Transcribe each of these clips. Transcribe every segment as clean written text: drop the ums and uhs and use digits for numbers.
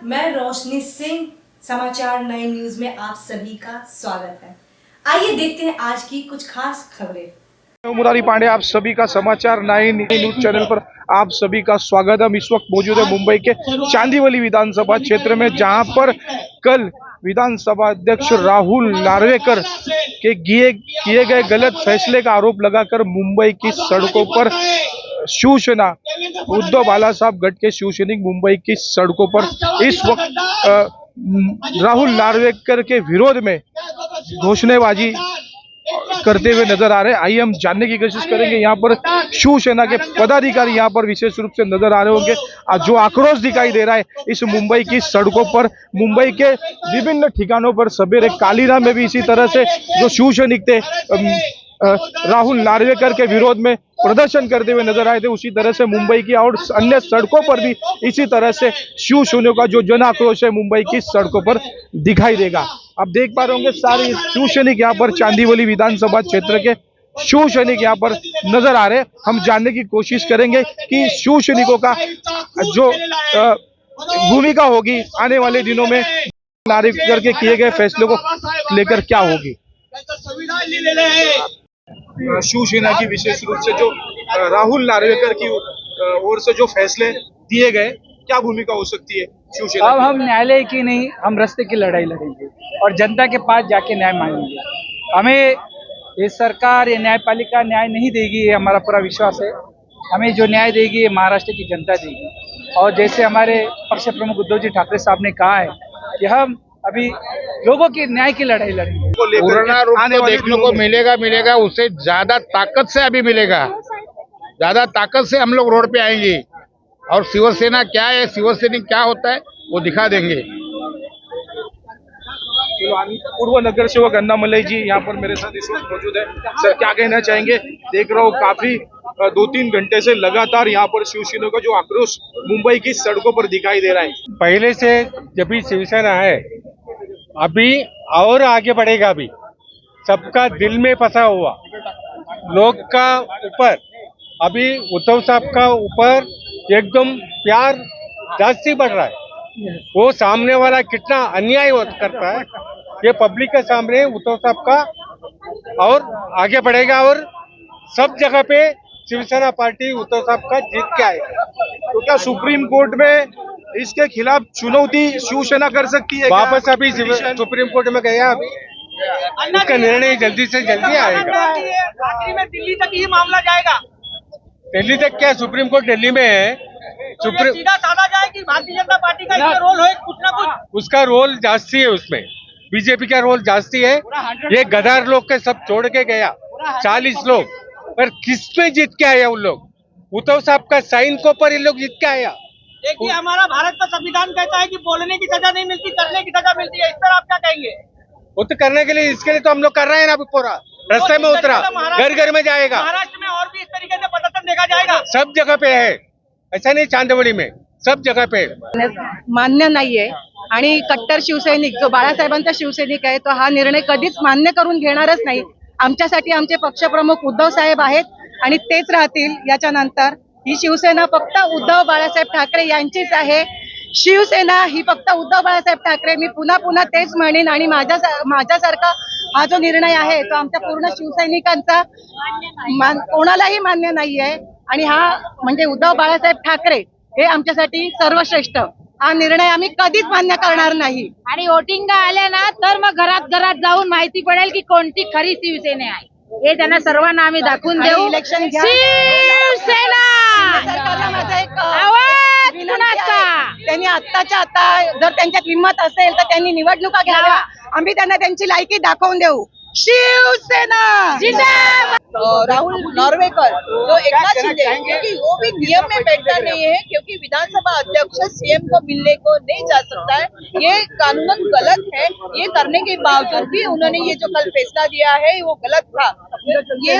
मैं रोशनी सिंह, समाचार 9 न्यूज में आप सभी का स्वागत है। आइए देखते हैं आज की कुछ खास खबरें। मुरारी पांडे, आप सभी का समाचार 9 न्यूज चैनल पर आप सभी का स्वागत है। हम इस वक्त मौजूद है मुंबई के चांदीवली विधानसभा क्षेत्र में, जहां पर कल विधानसभा अध्यक्ष राहुल नार्वेकर के किए गए गलत फैसले का आरोप लगाकर मुंबई की सड़कों पर शिवसेना, उद्धव बाला साहब गट के शिवसैनिक मुंबई की सड़कों पर इस वक्त राहुल नार्वेकर के विरोध में घोषणाबाजी करते हुए नजर आ रहे हैं। आइए हम जानने की कोशिश करेंगे। यहाँ पर शिवसेना के पदाधिकारी यहाँ पर विशेष रूप से नजर आ रहे होंगे। जो आक्रोश दिखाई दे रहा है इस मुंबई की सड़कों पर, मुंबई के विभिन्न ठिकानों पर सवेरे कालीरा में भी इसी तरह से जो शिवसैनिक थे राहुल नार्वेकर के विरोध में प्रदर्शन करते हुए नजर आए थे, उसी तरह से मुंबई की और अन्य सड़कों पर भी इसी तरह से शिवसैनिकों का जो जन आक्रोश है मुंबई की सड़कों पर दिखाई देगा। आप देख पा रहे होंगे सारे शिवसैनिक यहाँ पर चांदीवली विधानसभा क्षेत्र के शिवसैनिक यहाँ पर नजर आ रहे हैं। हम जानने की कोशिश करेंगे कि शिवसैनिकों का जो भूमिका होगी आने वाले दिनों में नार्वेकर के किए गए फैसले को लेकर क्या होगी। शिवसेना की विशेष रूप से जो राहुल नार्वेकर की ओर से जो फैसले दिए गए, क्या भूमिका हो सकती है शिवसेना? अब हम न्यायालय की नहीं, हम रास्ते की लड़ाई लड़ेंगे और जनता के पास जाके न्याय मांगेंगे। हमें ये सरकार, ये न्यायपालिका न्याय नहीं देगी, ये हमारा पूरा विश्वास है। हमें जो न्याय देगी ये महाराष्ट्र की जनता देगी। और जैसे हमारे पक्ष प्रमुख उद्धव जी ठाकरे साहब ने कहा है कि हम अभी लोगों की न्याय की लड़ाई लड़ेंगे। पूर्ण रूप तो देखने को मिलेगा, उससे ज्यादा ताकत से अभी मिलेगा। ज्यादा ताकत से हम लोग रोड पे आएंगे और शिवसेना क्या है, शिवसैनिक क्या होता है वो दिखा देंगे। पूर्व नगर सेवक अन्नामलई जी यहाँ पर मेरे साथ इस वक्त मौजूद है। सर, क्या कहना चाहेंगे? देख रहा हूँ काफी 2-3 घंटे से लगातार यहाँ पर शिवसेना का जो आक्रोश मुंबई की सड़कों पर दिखाई दे रहा है। पहले से जब भी शिवसेना है, अभी और आगे बढ़ेगा। अभी सबका दिल में फंसा हुआ लोग का ऊपर, अभी उद्धव साहब का ऊपर एकदम प्यार जास्ती बढ़ रहा है। वो सामने वाला कितना अन्याय करता है ये पब्लिक के सामने उद्धव साहब का और आगे बढ़ेगा और सब जगह पे शिवसेना पार्टी उद्धव साहब का जीत के आएगा। तो क्या सुप्रीम कोर्ट में इसके खिलाफ चुनौती शिवसेना कर सकती है? वापस अभी सुप्रीम कोर्ट में गया, अभी उसका निर्णय जल्दी से जल्दी आएगा। आखिरी में दिल्ली तक ये मामला जाएगा। दिल्ली तक क्या, सुप्रीम कोर्ट दिल्ली में है। सुप्रीम सीधा साधा जाए कि भारतीय जनता पार्टी का इसमें रोल हो कुछ ना कुछ। उसका रोल जास्ती है, उसमें बीजेपी का रोल जास्ती है। ये गद्दार लोग के सब छोड़ के गया 40 लोग, पर किस पे जीत के आया उन लोग? उद्धव साहब का साइन को पर ये लोग जीत के आया। देखिए, हमारा भारत का संविधान कहता है कि बोलने की सजा नहीं मिलती, करने की सजा मिलती है। इस पर आप क्या कहेंगे? वो तो करने के लिए, इसके लिए तो हम लोग कर रहे हैं ना। अभी पूरा रास्ते में उतरा, घर घर में जाएगा। महाराष्ट्र में और भी इस तरीके से प्रदर्शन देखा जाएगा। सब जगह पे है, ऐसा नहीं चांदवली में, सब जगह पे मान्य नाहीये। आणि कट्टर शिवसैनिक जो बाळासाहेबांचा शिवसैनिक आहे तो हा निर्णय कधीच मान्य करून घेणारच नाही। आमच्यासाठी आमचे पक्षप्रमुख उद्धव साहेब आहेत आणि तेच राहतील याच्या नंतर। ही शिवसेना फक्त उद्धव बाळासाहेब ठाकरे यांचीच आहे। शिवसेना ही फक्त उद्धव बाळासाहेब ठाकरे, मी पुन्हा पुन्हा तेच म्हणेन। आणि माझ्यासारखा हा जो निर्णय आहे तो आमच्या पूर्ण शिवसैनिकांचा कोणालाही मान्य नाहीये। आणि हा म्हणजे उद्धव बाळासाहेब ठाकरे हे आमच्यासाठी सर्वश्रेष्ठ। हा निर्णय आम्ही कधीच मान्य करणार नाही। आणि वोटिंग आले ना तर मग घरात घरात जाऊन माहिती पडेल की कोणती खरी शिवसेना आहे, हे त्यांना सर्वांना आम्ही दाखवून देऊ। इलेक्शन शिवसेना आवाज कुणाचा? त्यांनी आत्ताच्या आता जर त्यांच्यात हिंमत असेल तर त्यांनी निवडणुका घ्याव्या, आम्ही त्यांना त्यांची लायकी दाखवून देऊ। शिवसेना जिंदाबाद। राहुल नार्वेकर जो एकनाथ शिंदे, क्योंकि वो भी नियम में बैठता नहीं है, क्योंकि विधानसभा अध्यक्ष सीएम को मिलने को नहीं जा सकता है। ये कानूनन गलत है। ये करने के बावजूद भी उन्होंने ये जो कल फैसला दिया है वो गलत था। ये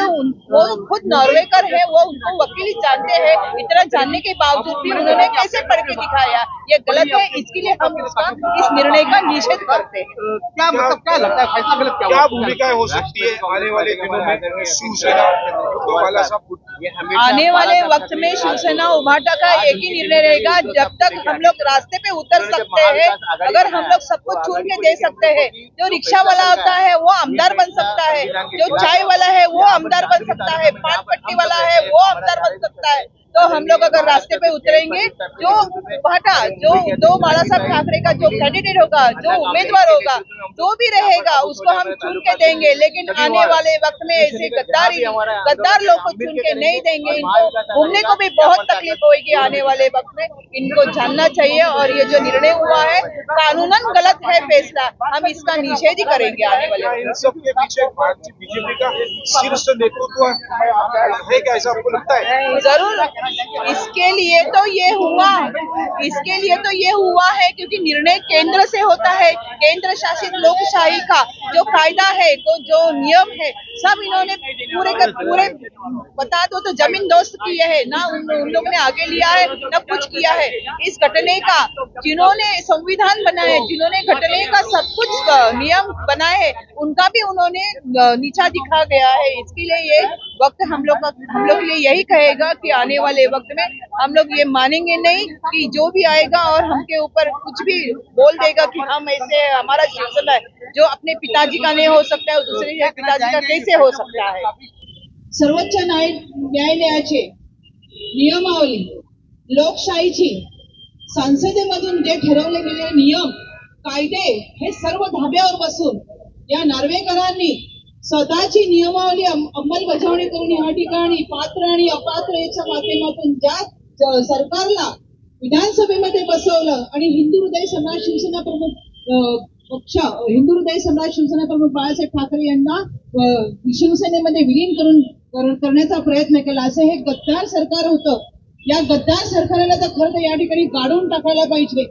वो खुद नार्वेकर है, वो उनको वकील जानते हैं। इतना जानने के बावजूद भी उन्होंने कैसे पढ़ के दिखाया? ये गलत है। इसके लिए हम इस निर्णय का निषेध करते हैं। क्या मतलब क्या लगता है फैसला गलत क्या भूमिका हो सकती है आने वाले दिनों में शिवसेना उद्धव बालासाहेब? आने वाले वक्त में शिवसेना उभाटा का एक ही निर्णय रहेगा, जब तक हम लोग रास्ते पे उतर सकते हैं, अगर हम लोग सबको चुन के दे सकते हैं, जो रिक्शा वाला होता है वो आमदार बन सकता है, जो चाय वाला है वो आमदार बन सकता है, पान पट्टी वाला है वो आमदार बन सकता है, तो हम लोग अगर रास्ते पे उतरेंगे, जो उभाटा, जो उद्धव बालासाहेब ठाकरे का जो कैंडिडेट होगा, जो उम्मीदवार होगा, जो भी रहेगा उसको हम चुन के देंगे। लेकिन आने वाले वक्त में ऐसे गद्दार लोग को चुन के नहीं देंगे। इनको घूमने को भी बहुत तकलीफ होगी आने वाले वक्त में, इनको जानना चाहिए। और ये जो निर्णय हुआ है कानूनन गलत है फैसला, हम इसका निषेध ही करेंगे आने वाले वक्त। इन सब के पीछे भारतीय बीजेपी का शीर्ष नेतृत्व है क्या, ऐसा आपको लगता है? जरूर, इसके लिए तो ये हुआ है क्योंकि निर्णय केंद्र से होता है। केंद्र शासित लोकशाही का जो कायदा है, जो नियम है, सब इन्होंने पूरे बता दो तो जमीन दोस्त किए है ना, उन लोगों ने आगे लिया है ना कुछ किया है। इस घटने का जिन्होंने संविधान बनाए, जिन्होंने घटने का सब कुछ नियम बनाए है, उनका भी उन्होंने नीचा दिखा गया है। इसके लिए ये वक्त हम लोग के लिए यही कहेगा कि आने वाले वक्त में हम लोग ये मानेंगे नहीं कि जो भी आएगा और हमके ऊपर कुछ भी बोल देगा कि हम ऐसे हमारा शिवसेना है, जो अपने पिताजी का नहीं हो सकता है दूसरे के पिताजी का कैसे हो सकता है। सर्वोच्च न्यायालयाचे नियमावली, लोकशाहीची, संसदेमधून जे ठरवले गेलेले नियम, कायदे हे सर्व धाब्यावर बसून या नार्वेकरांनी स्वतःची नियमावली अंमलबजावणी करून या ठिकाणी पात्र आणि अपात्र याच्या माध्यमातून ज्या सरकारला विधानसभेमध्ये बसवलं आणि हिंदू हृदय सम्राट शिवसेना प्रमुख पक्ष, हिंदू हृदय सम्राट शिवसेना प्रमुख बाळासाहेब ठाकरे यांना शिवसेनेमध्ये विलीन करण्याचा प्रयत्न केला, असं हे गद्दार सरकार होतं। या गद्दार सरकारला तर खरं तर या ठिकाणी काढून टाकायला पाहिजे।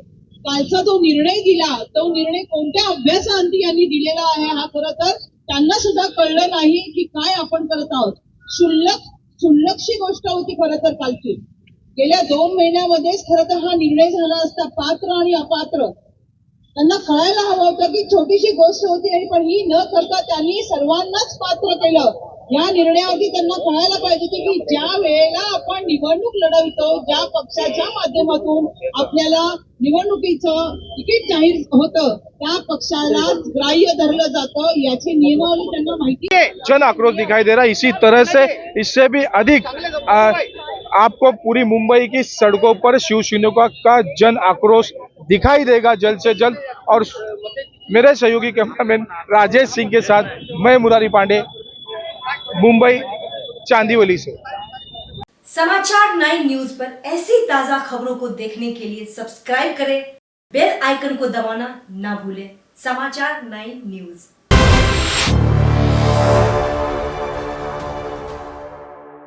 कालचा जो निर्णय दिला, तो निर्णय कोणत्या अभ्यासाअंती यांनी दिलेला आहे, हा खरं तर त्यांना सुद्धा कळलं नाही की काय आपण करत आहोत। क्षुल्लकशी गोष्ट होती खरं तर कालची। गेल्या 2 महिन्यामध्येच खरं तर हा निर्णय झाला असता, पात्र आणि अपात्र त्यांना कळायला हवं होतं की छोटीशी गोष्ट होती आणि पण ही न करता त्यांनी सर्वांनाच पात्र केलं। या निर्णयावरती त्यांना कळायला पाहिजे की ज्या वेळेला आपण निवडणूक लढवतो, ज्या पक्षाच्या माध्यमातून आपल्याला निवडणुकीचं तिकीट जाहीर होतं, त्या पक्षाला ग्राह्य धरलं जातं, याची नियमावली त्यांना माहिती आहे। जन आक्रोश दिखाई दे रहा है। इसी तरह से इससे भी अधिक आपको पूरी मुंबई की सड़कों पर शिवसैनिकों का जन आक्रोश दिखाई देगा जल्द से जल्द। और मेरे सहयोगी कैमरामैन राजेश सिंह के साथ मैं मुरारी पांडे, मुंबई चांदीवली से। समाचार 9 न्यूज पर ऐसी ताजा खबरों को देखने के लिए सब्सक्राइब करें, बेल आइकन को दबाना ना भूलें। समाचार 9 न्यूज।